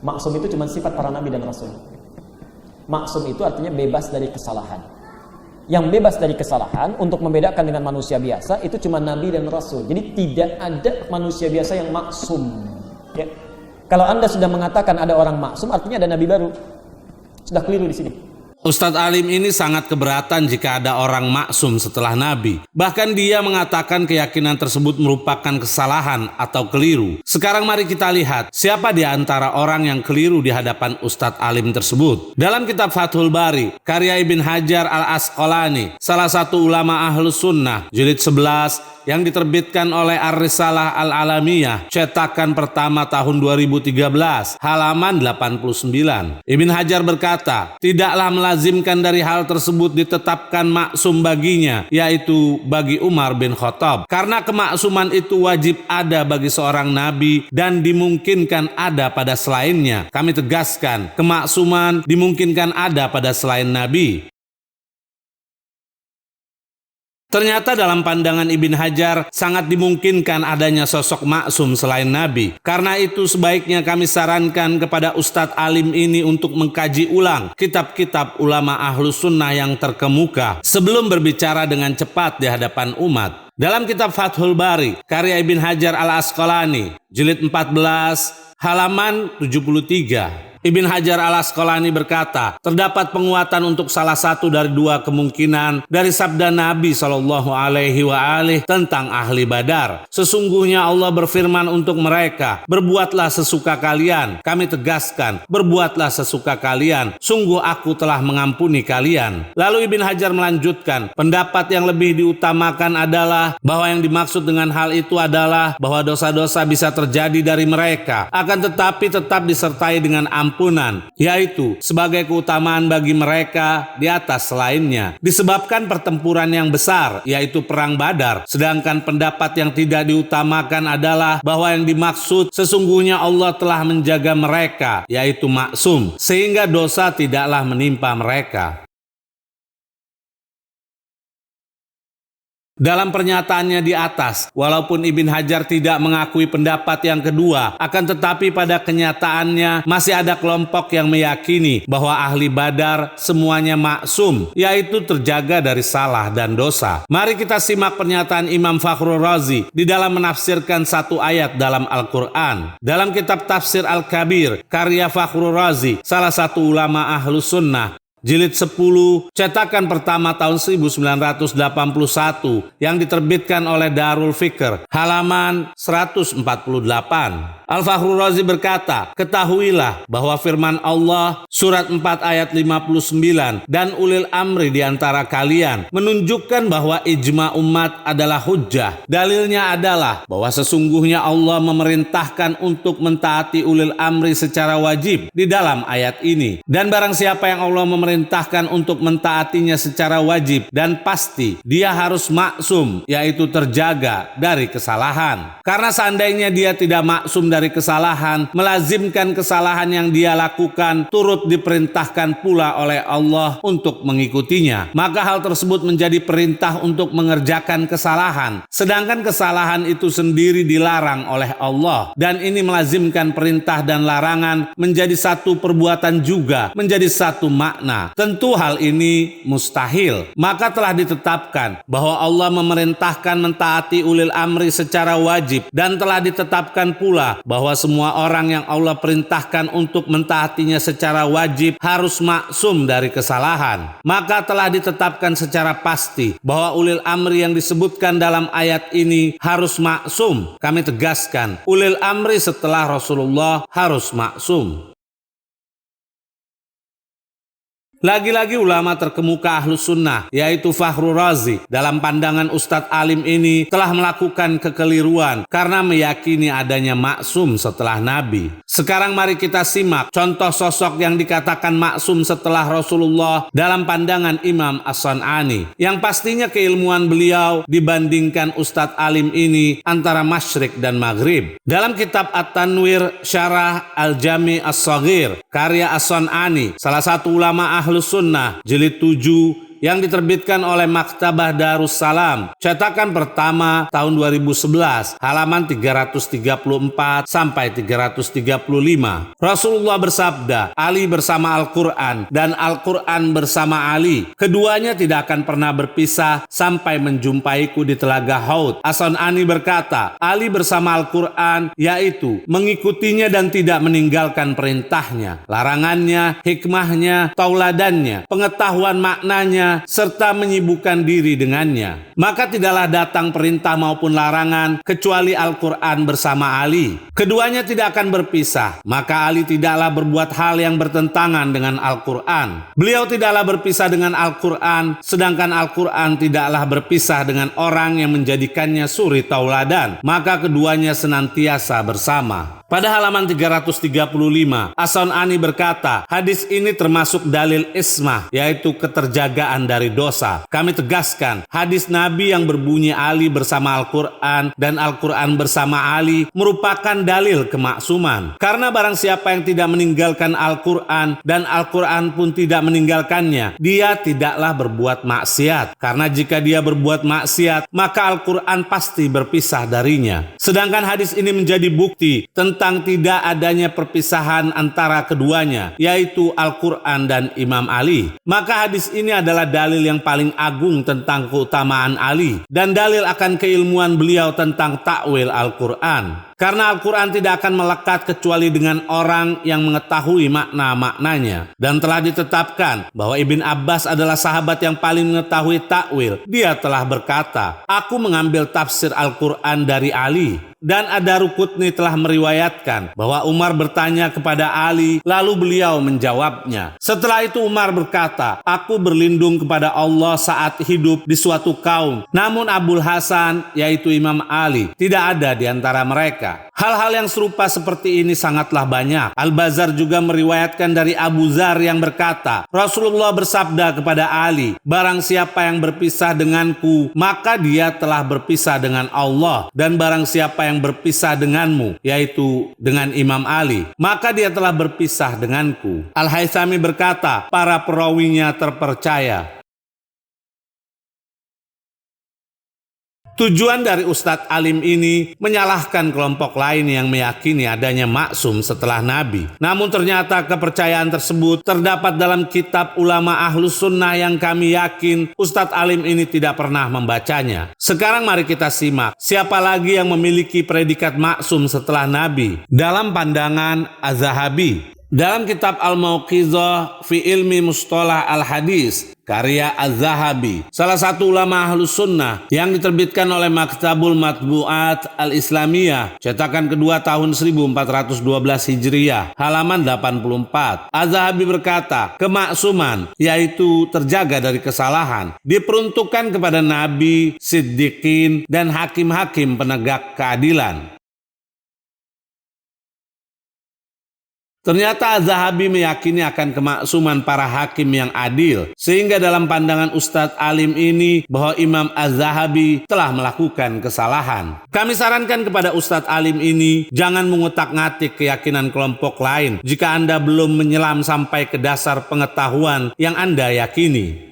Maksum itu cuma sifat para nabi dan rasul. Maksum itu artinya bebas dari kesalahan. Yang bebas dari kesalahan untuk membedakan dengan manusia biasa itu cuma nabi dan rasul. Jadi tidak ada manusia biasa yang maksum. Ya. Kalau Anda sudah mengatakan ada orang maksum, artinya ada nabi baru. Sudah keliru di sini. Ustadz Alim ini sangat keberatan jika ada orang maksum setelah Nabi. Bahkan dia mengatakan keyakinan tersebut merupakan kesalahan atau keliru. Sekarang mari kita lihat siapa di antara orang yang keliru di hadapan Ustadz Alim tersebut. Dalam kitab Fathul Bari, karya Ibn Hajar Al-Asqalani, salah satu ulama Ahlus Sunnah, jilid 11, yang diterbitkan oleh Ar-Risalah Al-Alamiyah, cetakan pertama tahun 2013, halaman 89. Ibn Hajar berkata, tidaklah melazimkan dari hal tersebut ditetapkan maksum baginya, yaitu bagi Umar bin Khattab. Karena kemaksuman itu wajib ada bagi seorang nabi dan dimungkinkan ada pada selainnya. Kami tegaskan, kemaksuman dimungkinkan ada pada selain nabi. Ternyata dalam pandangan Ibn Hajar sangat dimungkinkan adanya sosok maksum selain Nabi. Karena itu sebaiknya kami sarankan kepada Ustadz Alim ini untuk mengkaji ulang kitab-kitab ulama Ahlus Sunnah yang terkemuka sebelum berbicara dengan cepat di hadapan umat. Dalam kitab Fathul Bari, karya Ibn Hajar Al-Asqalani, jilid 14, halaman 73. Ibn Hajar Al-Asqalani berkata, terdapat penguatan untuk salah satu dari dua kemungkinan dari sabda Nabi SAW tentang ahli Badar. Sesungguhnya Allah berfirman untuk mereka, berbuatlah sesuka kalian. Kami tegaskan, berbuatlah sesuka kalian. Sungguh aku telah mengampuni kalian. Lalu Ibn Hajar melanjutkan, pendapat yang lebih diutamakan adalah bahwa yang dimaksud dengan hal itu adalah bahwa dosa-dosa bisa terjadi dari mereka, akan tetapi tetap disertai dengan ampunan, yaitu sebagai keutamaan bagi mereka di atas selainnya, disebabkan pertempuran yang besar, yaitu perang Badar. Sedangkan pendapat yang tidak diutamakan adalah bahwa yang dimaksud sesungguhnya Allah telah menjaga mereka, yaitu maksum, sehingga dosa tidaklah menimpa mereka. Dalam pernyataannya di atas, walaupun Ibn Hajar tidak mengakui pendapat yang kedua, akan tetapi pada kenyataannya masih ada kelompok yang meyakini bahwa ahli Badar semuanya maksum, yaitu terjaga dari salah dan dosa. Mari kita simak pernyataan Imam Fakhrul Razi di dalam menafsirkan satu ayat dalam Al-Quran. Dalam kitab Tafsir Al-Kabir, karya Fakhrul Razi, salah satu ulama Ahlus Sunnah, jilid 10, cetakan pertama tahun 1981 yang diterbitkan oleh Darul Fikr, halaman 148. Al-Fakhrul Razi berkata, ketahuilah bahwa firman Allah surat 4 ayat 59 dan ulil amri di antara kalian menunjukkan bahwa ijma umat adalah hujjah. Dalilnya adalah bahwa sesungguhnya Allah memerintahkan untuk mentaati ulil amri secara wajib di dalam ayat ini. Dan barang siapa yang Allah memerintahkan untuk mentaatinya secara wajib dan pasti, dia harus maksum, yaitu terjaga dari kesalahan. Karena seandainya dia tidak maksum dari kesalahan, melazimkan kesalahan yang dia lakukan turut diperintahkan pula oleh Allah untuk mengikutinya, maka hal tersebut menjadi perintah untuk mengerjakan kesalahan, sedangkan kesalahan itu sendiri dilarang oleh Allah, dan ini melazimkan perintah dan larangan menjadi satu perbuatan juga, menjadi satu makna. Tentu hal ini mustahil. Maka telah ditetapkan bahwa Allah memerintahkan mentaati ulil amri secara wajib, dan telah ditetapkan pula bahwa semua orang yang Allah perintahkan untuk mentaatinya secara wajib harus maksum dari kesalahan. Maka telah ditetapkan secara pasti bahwa ulil amri yang disebutkan dalam ayat ini harus maksum. Kami tegaskan, ulil amri setelah Rasulullah harus maksum. Lagi-lagi ulama terkemuka Ahlus Sunnah, yaitu Fakhrul Razi, dalam pandangan Ustadz Alim ini telah melakukan kekeliruan karena meyakini adanya maksum setelah Nabi. Sekarang mari kita simak contoh sosok yang dikatakan maksum setelah Rasulullah dalam pandangan Imam As-San'ani, yang pastinya keilmuan beliau dibandingkan Ustadz Alim ini antara Masyrik dan Maghrib. Dalam kitab At-Tanwir Syarah Al-Jami As-Saghir, karya As-San'ani, salah satu ulama Ahlus Sunnah, jilid 7, yang diterbitkan oleh Maktabah Darussalam, cetakan pertama tahun 2011, halaman 334 sampai 335. Rasulullah bersabda, Ali bersama Al-Quran dan Al-Quran bersama Ali. Keduanya tidak akan pernah berpisah sampai menjumpaiku di telaga Haud. As-San'ani berkata, Ali bersama Al-Quran yaitu mengikutinya dan tidak meninggalkan perintahnya, larangannya, hikmahnya, tauladannya, pengetahuan maknanya, serta menyibukkan diri dengannya. Maka tidaklah datang perintah maupun larangan kecuali Al-Quran bersama Ali. Keduanya tidak akan berpisah, maka Ali tidaklah berbuat hal yang bertentangan dengan Al-Quran. Beliau tidaklah berpisah dengan Al-Quran, sedangkan Al-Quran tidaklah berpisah dengan orang yang menjadikannya suri tauladan, maka keduanya senantiasa bersama. Pada halaman 335, As-San'ani berkata, hadis ini termasuk dalil ismah, yaitu keterjagaan dari dosa. Kami tegaskan, hadis Nabi yang berbunyi Ali bersama Al-Quran dan Al-Quran bersama Ali merupakan dalil kemaksuman. Karena barang siapa yang tidak meninggalkan Al-Quran dan Al-Quran pun tidak meninggalkannya, dia tidaklah berbuat maksiat. Karena jika dia berbuat maksiat, maka Al-Quran pasti berpisah darinya. Sedangkan hadis ini menjadi bukti tentang tidak adanya perpisahan antara keduanya, yaitu Al-Quran dan Imam Ali. Maka hadis ini adalah dalil yang paling agung tentang keutamaan Ali dan dalil akan keilmuan beliau tentang takwil Al-Quran. Karena Al-Quran tidak akan melekat kecuali dengan orang yang mengetahui makna-maknanya. Dan telah ditetapkan bahwa Ibn Abbas adalah sahabat yang paling mengetahui takwil. Dia telah berkata, aku mengambil tafsir Al-Quran dari Ali. Dan Ad-Darqutni telah meriwayatkan bahwa Umar bertanya kepada Ali, lalu beliau menjawabnya. Setelah itu Umar berkata, aku berlindung kepada Allah saat hidup di suatu kaum. Namun Abul Hasan, yaitu Imam Ali, tidak ada di antara mereka. Hal-hal yang serupa seperti ini sangatlah banyak. Al-Bazar juga meriwayatkan dari Abu Dzar yang berkata, Rasulullah bersabda kepada Ali, barang siapa yang berpisah denganku, maka dia telah berpisah dengan Allah. Dan barang siapa yang berpisah denganmu, yaitu dengan Imam Ali, maka dia telah berpisah denganku. Al-Haythami berkata, para perawinya terpercaya. Tujuan dari Ustadz Alim ini menyalahkan kelompok lain yang meyakini adanya maksum setelah Nabi. Namun ternyata kepercayaan tersebut terdapat dalam kitab ulama Ahlus Sunnah yang kami yakin Ustadz Alim ini tidak pernah membacanya. Sekarang mari kita simak siapa lagi yang memiliki predikat maksum setelah Nabi dalam pandangan Az-Zahabi. Dalam kitab Al-Mauqizah fi Ilmi Mustalah Al-Hadis karya Az-Zahabi, salah satu ulama Ahlus Sunnah yang diterbitkan oleh Maktabul Matbu'at Al-Islamiyah, cetakan kedua tahun 1412 Hijriah, halaman 84. Az-Zahabi berkata, kemaksuman, yaitu terjaga dari kesalahan, diperuntukkan kepada Nabi, Siddiqin, dan hakim-hakim penegak keadilan. Ternyata Az-Zahabi meyakini akan kemaksuman para hakim yang adil, sehingga dalam pandangan Ustadz Alim ini bahwa Imam Az-Zahabi telah melakukan kesalahan. Kami sarankan kepada Ustadz Alim ini jangan mengutak-ngatik keyakinan kelompok lain jika Anda belum menyelam sampai ke dasar pengetahuan yang Anda yakini.